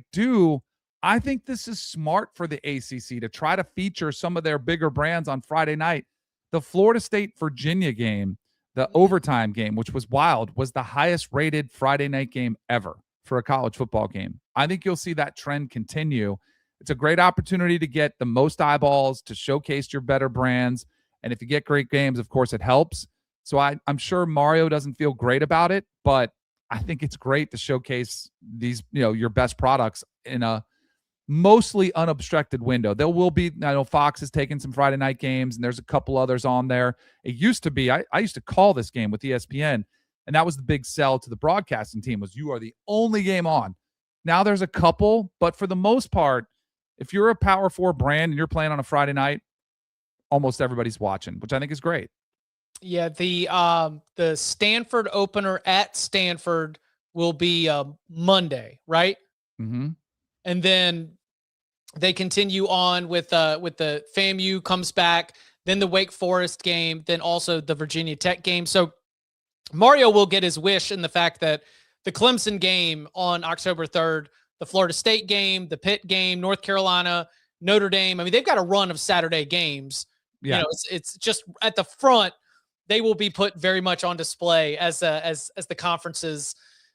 Speaker 2: think this is smart for the ACC to try to feature some of their bigger brands on Friday night. The Florida State-Virginia game, the overtime game, which was wild, was the highest rated Friday night game ever for a college football game. I think you'll see that trend continue. It's a great opportunity to get the most eyeballs, to showcase your better brands. And if you get great games, of course, it helps. So I'm sure Mario doesn't feel great about it, but I think it's great to showcase these, your best products in a mostly unobstructed window. There will be, I know Fox has taken some Friday night games, and there's a couple others on there. It used to be, I used to call this game with ESPN, and that was the big sell to the broadcasting team, was you are the only game on. Now there's a couple, but for the most part, if you're a Power 4 brand and you're playing on a Friday night, almost everybody's watching, which I think is great.
Speaker 1: Yeah, the Stanford opener at Stanford will be Monday, right?
Speaker 2: Mm-hmm.
Speaker 1: And then they continue on with the FAMU comes back, then the Wake Forest game, then also the Virginia Tech game. So Mario will get his wish in the fact that the Clemson game on October 3rd, the Florida State game, the Pitt game, North Carolina, Notre Dame. I mean, they've got a run of Saturday games.
Speaker 2: Yeah.
Speaker 1: It's just at the front, they will be put very much on display as the conference's,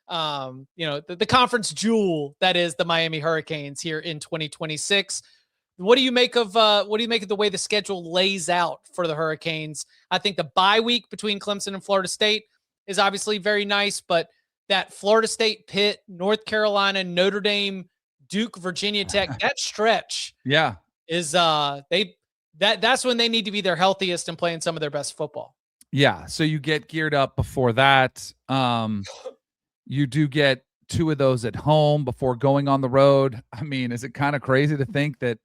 Speaker 1: the conference jewel that is the Miami Hurricanes here in 2026. What do you make of the way the schedule lays out for the Hurricanes? I think the bye week between Clemson and Florida State is obviously very nice, but that Florida State, Pitt, North Carolina, Notre Dame, Duke, Virginia Tech, that stretch, is that's when they need to be their healthiest and playing some of their best football.
Speaker 2: Yeah, so you get geared up before that. You do get 2 of those at home before going on the road. I mean, is it kind of crazy to think that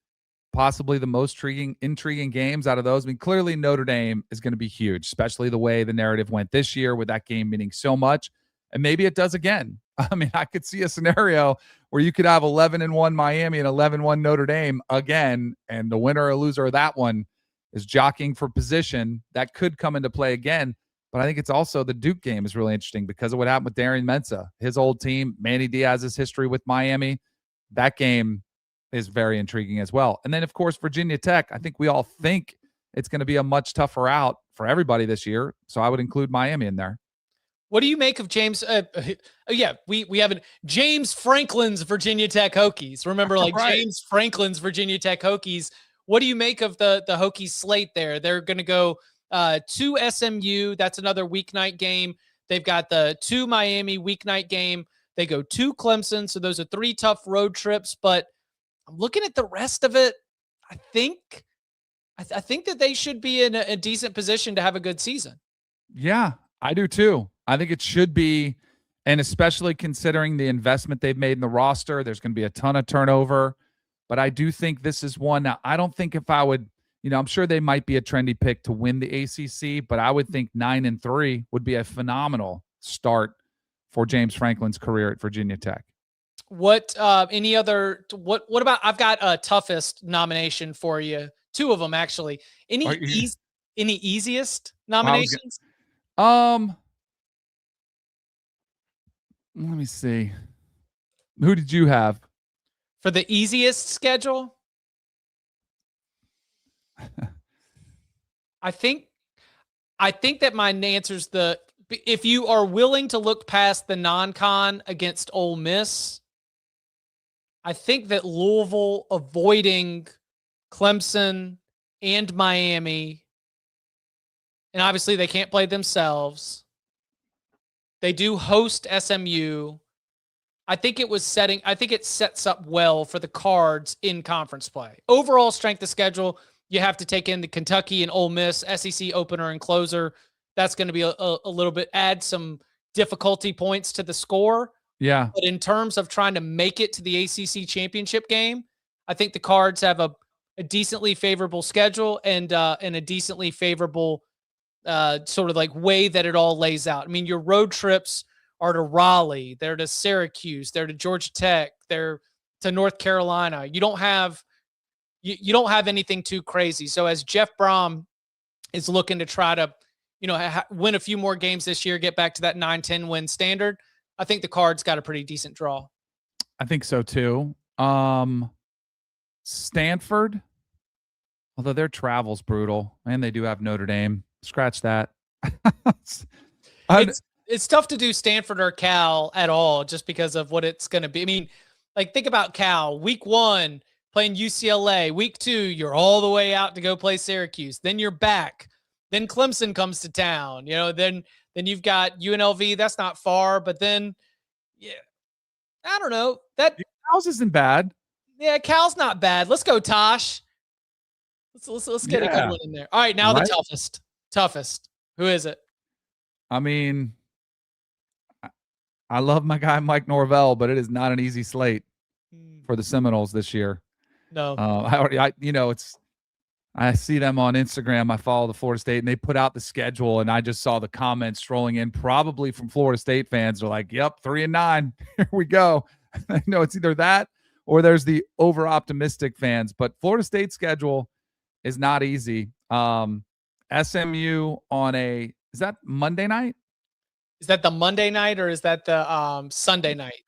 Speaker 2: possibly the most intriguing games out of those? I mean, clearly Notre Dame is going to be huge, especially the way the narrative went this year with that game meaning so much. And maybe it does again. I mean, I could see a scenario where you could have 11-1 Miami and 11-1 Notre Dame again, and the winner or loser of that one is jockeying for position. That could come into play again. But I think it's also the Duke game is really interesting because of what happened with Darian Mensah, his old team, Manny Diaz's history with Miami. That game is very intriguing as well. And then, of course, Virginia Tech. I think we all think it's going to be a much tougher out for everybody this year. So I would include Miami in there.
Speaker 1: What do you make of James? We have James Franklin's Virginia Tech Hokies. Remember, like right. James Franklin's Virginia Tech Hokies. What do you make of the Hokies slate there? They're going to go to SMU. That's another weeknight game. They've got the 2 Miami weeknight game. They go to Clemson. So those are 3 tough road trips. But I'm looking at the rest of it. I think that they should be in a decent position to have a good season.
Speaker 2: Yeah, I do too. I think it should be, and especially considering the investment they've made in the roster, there's going to be a ton of turnover. But I do think this is one. Now, I don't think if I would I'm sure they might be a trendy pick to win the ACC, but I would think 9-3 would be a phenomenal start for James Franklin's career at Virginia Tech.
Speaker 1: What any other what about I've got a toughest nomination for you. Two of them actually. Any easiest nominations?
Speaker 2: Let me see. Who did you have
Speaker 1: for the easiest schedule? I think that my answer's if you are willing to look past the non-con against Ole Miss, I think that Louisville avoiding Clemson and Miami, and obviously they can't play themselves. They do host SMU. I think it sets up well for the Cards in conference play. Overall strength of schedule, you have to take in the Kentucky and Ole Miss, SEC opener and closer. That's going to be a little bit, add some difficulty points to the score.
Speaker 2: Yeah.
Speaker 1: But in terms of trying to make it to the ACC championship game, I think the Cards have a decently favorable schedule and a decently favorable sort of like way that it all lays out. I mean, your road trips are to Raleigh, they're to Syracuse, they're to Georgia Tech, they're to North Carolina. You don't have anything too crazy. So as Jeff Brom is looking to try to, win a few more games this year, get back to that 9-10 win standard, I think the Cards got a pretty decent draw.
Speaker 2: I think so too. Stanford, although their travel's brutal, and they do have Notre Dame. Scratch that.
Speaker 1: It's tough to do Stanford or Cal at all just because of what it's going to be. I mean, like think about Cal. Week 1, playing UCLA. Week 2, you're all the way out to go play Syracuse. Then you're back. Then Clemson comes to town. Then you've got UNLV. That's not far, but then, yeah, I don't know.
Speaker 2: Cal's isn't bad.
Speaker 1: Yeah, Cal's not bad. Let's go, Tosh. Let's get a good one in there. All right, now the toughest. Who is it?
Speaker 2: I mean, I love my guy Mike Norvell, but it is not an easy slate for the Seminoles this year.
Speaker 1: No,
Speaker 2: I see them on Instagram. I follow the Florida State, and they put out the schedule, and I just saw the comments strolling in, probably from Florida State fans. They're like, "Yep, 3-9. Here we go." I know it's either that or there's the over-optimistic fans, but Florida State's schedule is not easy. SMU on is that Monday night?
Speaker 1: Is that the Monday night or is that the Sunday night?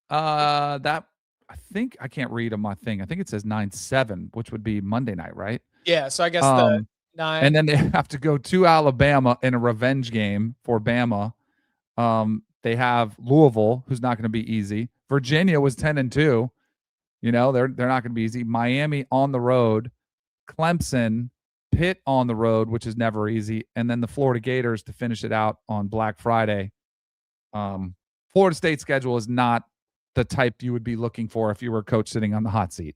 Speaker 2: That I think I can't read on my thing. I think it says 9-7, which would be Monday night, right?
Speaker 1: Yeah. So I guess the 9.
Speaker 2: And then they have to go to Alabama in a revenge game for Bama. They have Louisville, who's not going to be easy. Virginia was 10-2. They're not going to be easy. Miami on the road, Clemson, Pitt on the road, which is never easy, and then the Florida Gators to finish it out on Black Friday. Florida State schedule is not the type you would be looking for if you were a coach sitting on the hot seat.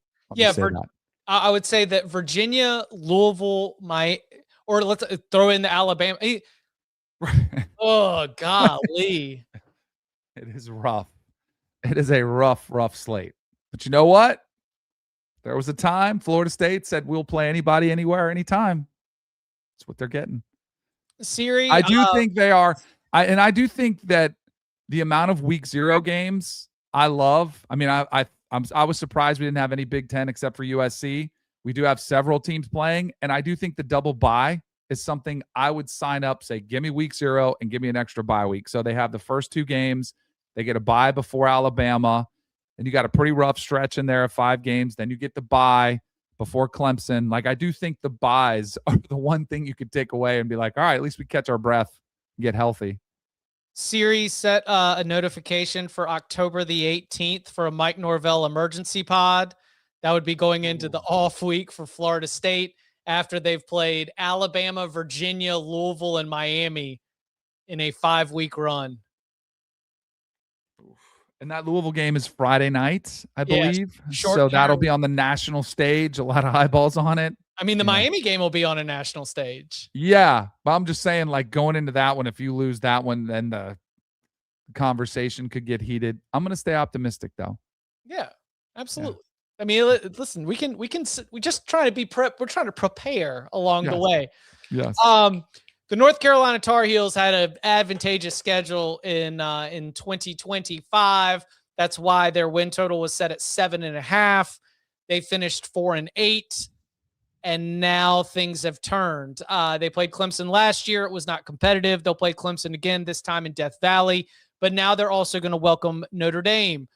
Speaker 1: I would say that Virginia, Louisville, or let's throw in the Alabama. Oh, golly.
Speaker 2: It is rough. It is a rough slate. But you know what? There was a time Florida State said we'll play anybody, anywhere, anytime. That's what they're getting.
Speaker 1: Siri,
Speaker 2: I do think they are. I do think that the amount of week 0 games I love. I mean, I was surprised we didn't have any Big Ten except for USC. We do have several teams playing, and I do think the double bye is something I would sign up, say, give me week 0 and give me an extra bye week. So they have the first 2 games. They get a bye before Alabama. And you got a pretty rough stretch in there of 5 games. Then you get the bye before Clemson. Like, I do think the byes are the one thing you could take away and be like, all right, at least we catch our breath and get healthy.
Speaker 1: Siri set a notification for October the 18th for a Mike Norvell emergency pod. That would be going into the off week for Florida State after they've played Alabama, Virginia, Louisville, and Miami in a 5-week run.
Speaker 2: And that Louisville game is Friday night, I believe.
Speaker 1: So
Speaker 2: that'll be on the national stage. A lot of eyeballs on it.
Speaker 1: I mean, the Miami game will be on a national stage.
Speaker 2: Yeah. But I'm just saying, like, going into that one, if you lose that one, then the conversation could get heated. I'm going to stay optimistic, though.
Speaker 1: Yeah, absolutely. I mean, listen, we just try to be we're trying to prepare along the way.
Speaker 2: Yes.
Speaker 1: The North Carolina Tar Heels had an advantageous schedule in 2025. That's why their win total was set at 7.5. They finished 4-8, and now things have turned. They played Clemson last year. It was not competitive. They'll play Clemson again, this time in Death Valley, but now they're also going to welcome Notre Dame.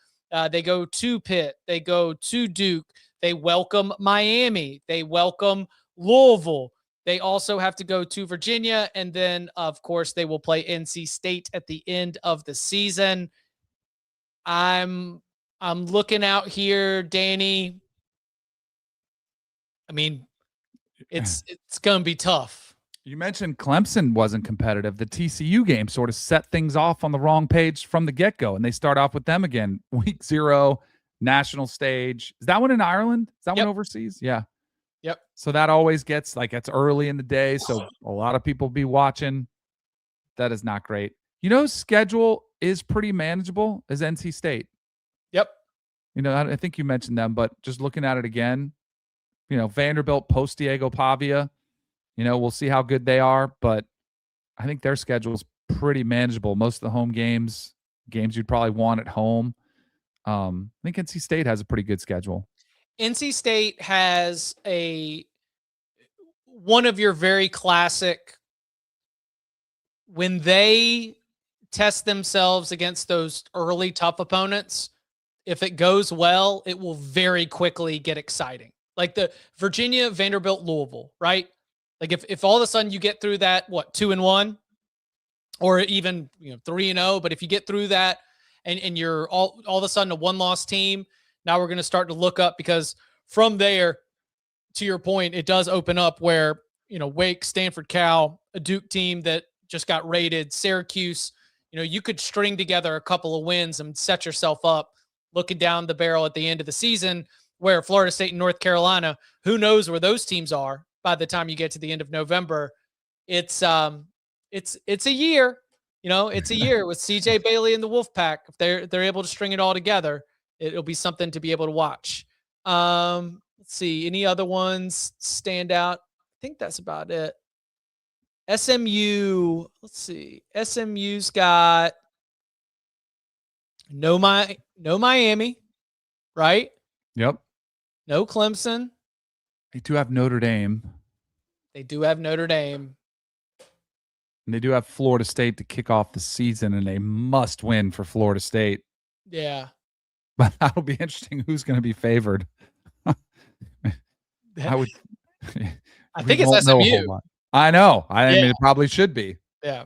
Speaker 1: They go to Pitt. They go to Duke. They welcome Miami. They welcome Louisville. They also have to go to Virginia, and then, of course, they will play NC State at the end of the season. I'm looking out here, Danny. I mean, it's going to be tough.
Speaker 2: You mentioned Clemson wasn't competitive. The TCU game sort of set things off on the wrong page from the get-go, and they start off with them again. Week 0, national stage. Is that one in Ireland? Is that one overseas? Yeah.
Speaker 1: Yep.
Speaker 2: So that always gets, it's early in the day, so a lot of people be watching. That is not great. Schedule is pretty manageable as NC State.
Speaker 1: Yep.
Speaker 2: I think you mentioned them, but just looking at it again, Vanderbilt, post Diego Pavia, we'll see how good they are, but I think their schedule is pretty manageable. Most of the home games you'd probably want at home. I think NC State has a pretty good schedule.
Speaker 1: NC State has one of your very classic, when they test themselves against those early tough opponents, if it goes well, it will very quickly get exciting. Like the Virginia, Vanderbilt, Louisville, right? Like if all of a sudden you get through that, 2-1 or even 3-0, but if you get through that and you're all of a sudden a one-loss team, now we're going to start to look up, because from there, to your point, it does open up where, Wake, Stanford, Cal, a Duke team that just got rated, Syracuse, you could string together a couple of wins and set yourself up looking down the barrel at the end of the season, where Florida State and North Carolina, who knows where those teams are by the time you get to the end of November. It's a year, it's a year with CJ Bailey and the Wolfpack. If they're able to string it all together, it'll be something to be able to watch. Let's see. Any other ones stand out? I think that's about it. SMU. Let's see. SMU's got no Miami, right?
Speaker 2: Yep.
Speaker 1: No Clemson.
Speaker 2: They do have Notre Dame.
Speaker 1: They do have Notre Dame.
Speaker 2: And they do have Florida State to kick off the season, and a must win for Florida State.
Speaker 1: Yeah.
Speaker 2: But that'll be interesting. Who's going to be favored? I
Speaker 1: think it's SMU.
Speaker 2: I know. I mean, it probably should be.
Speaker 1: Yeah.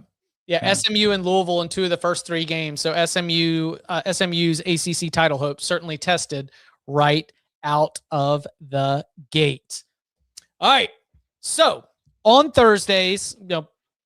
Speaker 1: SMU and Louisville in 2 of the first 3 games. So SMU's ACC title hopes certainly tested right out of the gate. All right. So on Thursdays,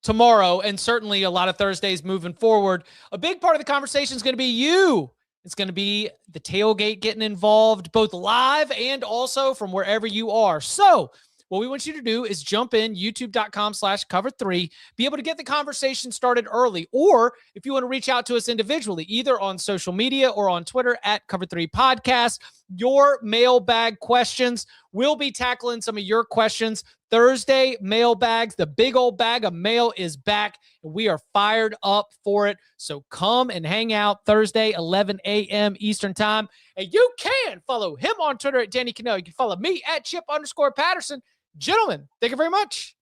Speaker 1: tomorrow, and certainly a lot of Thursdays moving forward, a big part of the conversation is going to be you. It's going to be the tailgate getting involved, both live and also from wherever you are. So what we want you to do is jump in, youtube.com/cover3, be able to get the conversation started early. Or if you want to reach out to us individually, either on social media or on Twitter @Cover3Podcast, your mailbag questions. We'll be tackling some of your questions. Thursday mailbags, the big old bag of mail is back, and we are fired up for it. So come and hang out Thursday, 11 a.m. Eastern time. And you can follow him on Twitter @Danny Kanell. You can follow me @Chip_Patterson. Gentlemen, thank you very much.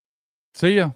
Speaker 2: See ya.